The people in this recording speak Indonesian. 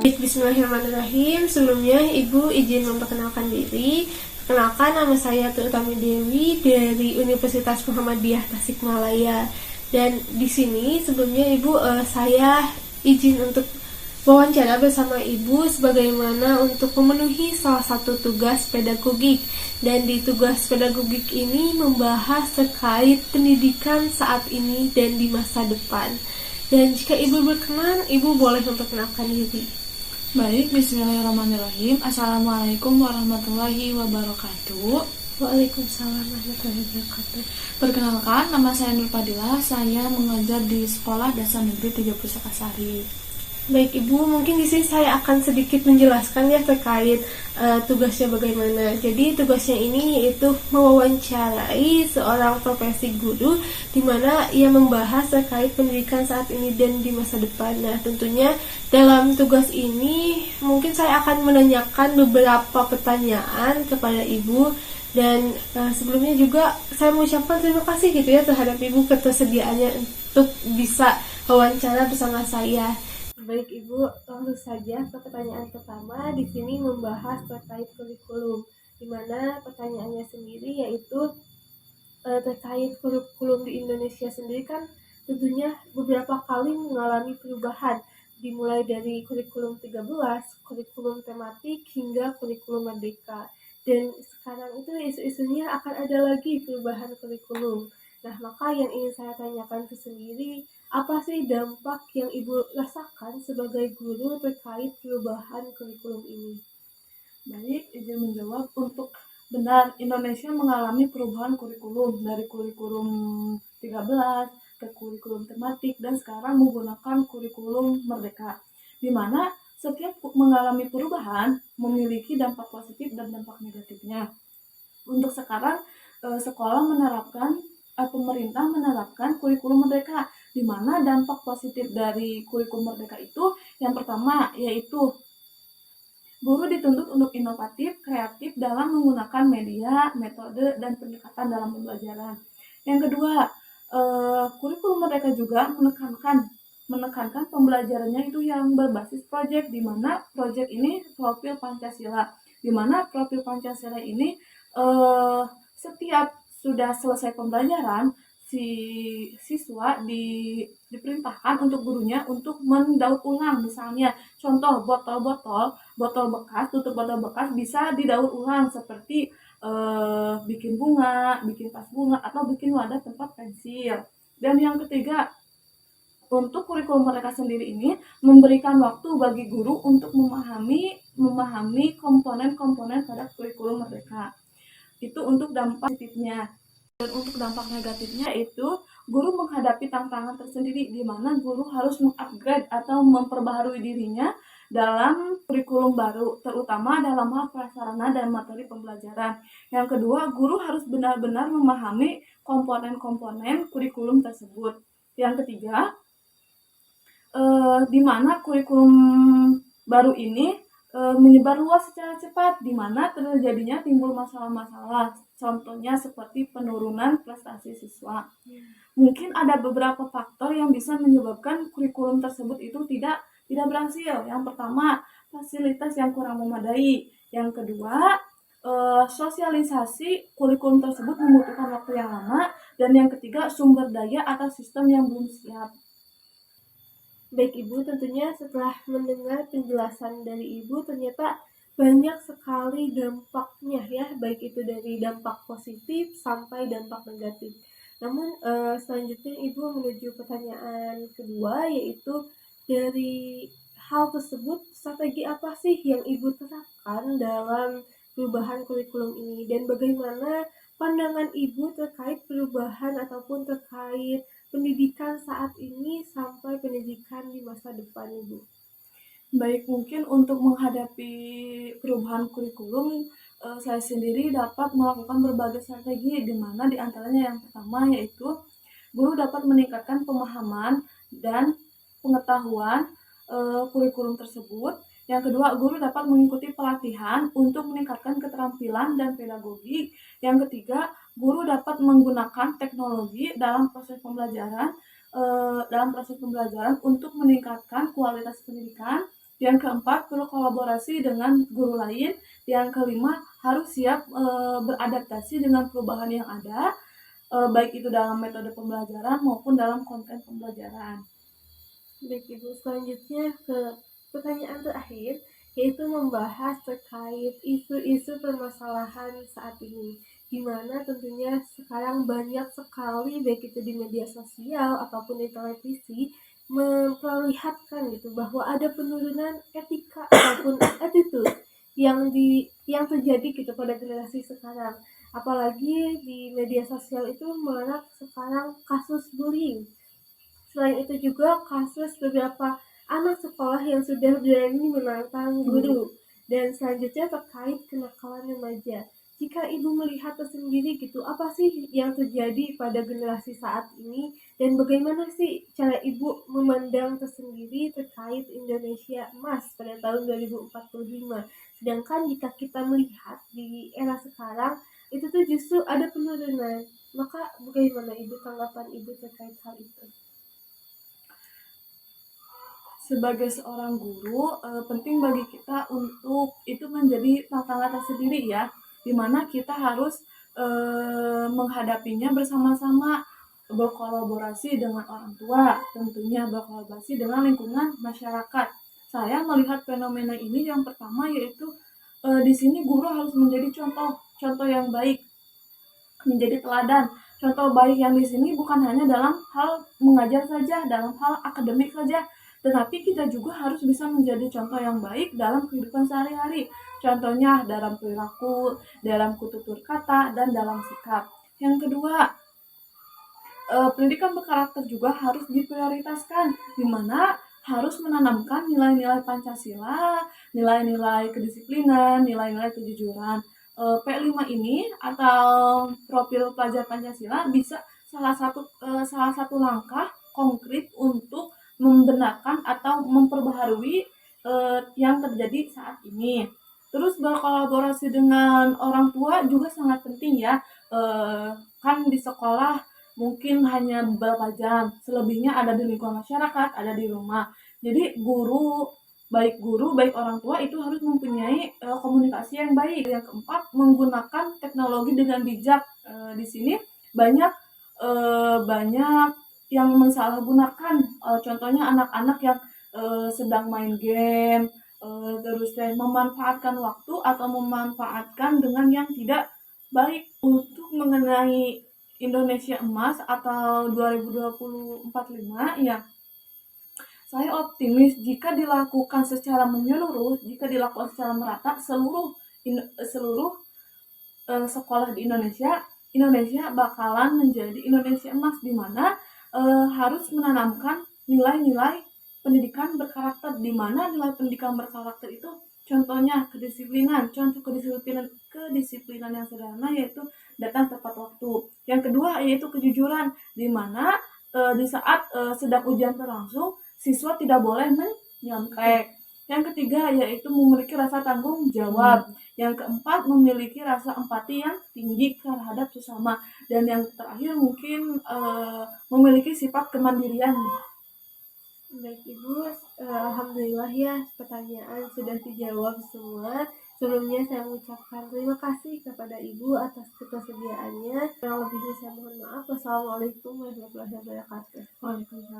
Bismillahirrahmanirrahim. Sebelumnya Ibu izin memperkenalkan diri. Perkenalkan, nama saya Utami Dewi dari Universitas Muhammadiyah Tasikmalaya. Dan di sini sebelumnya Ibu saya izin untuk wawancara bersama Ibu sebagaimana untuk memenuhi salah satu tugas pedagogik. Dan di tugas pedagogik ini membahas terkait pendidikan saat ini dan di masa depan. Dan jika Ibu berkenan, Ibu boleh memperkenalkan diri. Baik, bismillahirrahmanirrahim. Assalamualaikum warahmatullahi wabarakatuh. Waalaikumsalam warahmatullahi wabarakatuh. Perkenalkan, nama saya Nur Fadilah. Saya mengajar di Sekolah Dasar Negeri 3 Pusakasari. Baik Ibu, mungkin di sini saya akan sedikit menjelaskan ya terkait tugasnya bagaimana. Jadi tugasnya ini yaitu mewawancarai seorang profesi guru di mana ia membahas terkait pendidikan saat ini dan di masa depan. Nah, tentunya dalam tugas ini mungkin saya akan menanyakan beberapa pertanyaan kepada Ibu. Dan sebelumnya juga saya mengucapkan terima kasih gitu ya terhadap Ibu ketersediaannya untuk bisa wawancara bersama saya. Baik Ibu, langsung saja ke pertanyaan pertama. Di sini membahas terkait kurikulum, di mana pertanyaannya sendiri yaitu terkait kurikulum di Indonesia sendiri kan tentunya beberapa kali mengalami perubahan, dimulai dari kurikulum 13, kurikulum tematik hingga kurikulum merdeka. Dan sekarang itu isu-isunya akan ada lagi perubahan kurikulum. Nah, maka yang ingin saya tanyakan ke sendiri, apa sih dampak yang Ibu rasakan sebagai guru terkait perubahan kurikulum ini? Baik, izin menjawab. Untuk benar, Indonesia mengalami perubahan kurikulum dari kurikulum 13 ke kurikulum tematik dan sekarang menggunakan kurikulum merdeka, di mana setiap mengalami perubahan memiliki dampak positif dan dampak negatifnya. Untuk sekarang, pemerintah menerapkan kurikulum merdeka, di mana dampak positif dari kurikulum merdeka itu yang pertama yaitu guru dituntut untuk inovatif, kreatif dalam menggunakan media, metode, dan pendekatan dalam pembelajaran. Yang kedua, kurikulum merdeka juga menekankan pembelajarannya itu yang berbasis proyek, di mana proyek ini profil Pancasila, di mana profil Pancasila ini setiap sudah selesai pembelajaran, si siswa diperintahkan untuk gurunya untuk mendaur ulang. Misalnya contoh botol bekas, tutup botol bekas bisa didaur ulang seperti bikin bunga, bikin tas bunga, atau bikin wadah tempat pensil. Dan yang ketiga, untuk kurikulum mereka sendiri ini memberikan waktu bagi guru untuk memahami komponen-komponen pada kurikulum mereka. Itu untuk dampak positifnya. Dan untuk dampak negatifnya itu guru menghadapi tantangan tersendiri, di mana guru harus mengupgrade atau memperbaharui dirinya dalam kurikulum baru, terutama dalam hal prasarana dan materi pembelajaran. Yang kedua, guru harus benar-benar memahami komponen-komponen kurikulum tersebut. Yang ketiga, di mana kurikulum baru ini menyebar luas secara cepat, di mana terjadinya timbul masalah-masalah, contohnya seperti penurunan prestasi siswa. Mungkin ada beberapa faktor yang bisa menyebabkan kurikulum tersebut itu tidak berhasil. Yang pertama, fasilitas yang kurang memadai. Yang kedua, sosialisasi kurikulum tersebut membutuhkan waktu yang lama. Dan yang ketiga, sumber daya atau sistem yang belum siap. Baik Ibu, tentunya setelah mendengar penjelasan dari Ibu, ternyata banyak sekali dampaknya ya, baik itu dari dampak positif sampai dampak negatif. Namun selanjutnya Ibu menuju pertanyaan kedua, yaitu dari hal tersebut strategi apa sih yang Ibu terapkan dalam perubahan kurikulum ini, dan bagaimana pandangan Ibu terkait perubahan ataupun terkait pendidikan saat ini sampai pendidikan di masa depan Ibu? Baik, mungkin untuk menghadapi perubahan kurikulum, saya sendiri dapat melakukan berbagai strategi, di mana diantaranya yang pertama yaitu guru dapat meningkatkan pemahaman dan pengetahuan kurikulum tersebut. Yang kedua, guru dapat mengikuti pelatihan untuk meningkatkan keterampilan dan pedagogi. Yang ketiga, guru dapat menggunakan teknologi dalam proses pembelajaran untuk meningkatkan kualitas pendidikan. Yang keempat, berkolaborasi dengan guru lain. Yang kelima, harus siap beradaptasi dengan perubahan yang ada, baik itu dalam metode pembelajaran maupun dalam konten pembelajaran. Baik Ibu, selanjutnya ke pertanyaan terakhir, yaitu membahas terkait isu-isu permasalahan saat ini, di mana tentunya sekarang banyak sekali baik itu di media sosial ataupun di televisi memperlihatkan gitu bahwa ada penurunan etika ataupun attitude yang terjadi gitu pada generasi sekarang. Apalagi di media sosial itu marak sekarang kasus bullying. Selain itu juga kasus beberapa anak sekolah yang sudah berani menantang guru. Dan selanjutnya terkait kenakalan remaja. Jika ibu melihat tersendiri gitu, apa sih yang terjadi pada generasi saat ini dan bagaimana sih cara ibu memandang tersendiri terkait Indonesia Emas pada tahun 2045? Sedangkan jika kita melihat di era sekarang itu tuh justru ada penurunan. Maka bagaimana ibu tanggapan ibu terkait hal itu? Sebagai seorang guru, penting bagi kita untuk itu menjadi tantangan tersendiri ya, dimana kita harus menghadapinya bersama-sama, berkolaborasi dengan orang tua, tentunya berkolaborasi dengan lingkungan masyarakat. Saya melihat fenomena ini yang pertama yaitu di sini guru harus menjadi contoh yang baik, menjadi teladan. Contoh baik yang di sini bukan hanya dalam hal mengajar saja, dalam hal akademik saja, tetapi kita juga harus bisa menjadi contoh yang baik dalam kehidupan sehari-hari. Contohnya dalam perilaku, dalam tutur kata, dan dalam sikap. Yang kedua, pendidikan berkarakter juga harus diprioritaskan, di mana harus menanamkan nilai-nilai Pancasila, nilai-nilai kedisiplinan, nilai-nilai kejujuran. P5 ini atau profil pelajar Pancasila bisa salah satu langkah konkret untuk membenarkan atau memperbaharui yang terjadi saat ini. Terus berkolaborasi dengan orang tua juga sangat penting ya. Kan di sekolah mungkin hanya beberapa jam, selebihnya ada di lingkungan masyarakat, ada di rumah. Jadi baik guru, baik orang tua itu harus mempunyai komunikasi yang baik. Yang keempat, menggunakan teknologi dengan bijak. Di sini banyak yang mensalahgunakan. Contohnya anak-anak yang sedang main game, terus memanfaatkan waktu atau memanfaatkan dengan yang tidak baik. Untuk mengenai Indonesia Emas atau 2045 ya, saya optimis jika dilakukan secara menyeluruh, jika dilakukan secara merata seluruh sekolah di Indonesia bakalan menjadi Indonesia Emas, di mana harus menanamkan nilai-nilai pendidikan berkarakter, di mana nilai pendidikan berkarakter itu contohnya contoh kedisiplinan yang sederhana yaitu datang tepat waktu. Yang kedua yaitu kejujuran, di mana di saat sedang ujian berlangsung siswa tidak boleh menyontek. Yang ketiga yaitu memiliki rasa tanggung jawab. Yang keempat memiliki rasa empati yang tinggi terhadap sesama. Dan yang terakhir mungkin memiliki sifat kemandirian. Baik Ibu, alhamdulillah ya pertanyaan sudah dijawab semua. Sebelumnya saya mengucapkan terima kasih kepada Ibu atas ketersediaannya. Kurang lebihnya saya mohon maaf. Wassalamualaikum warahmatullahi wabarakatuh. Waalaikumsalam.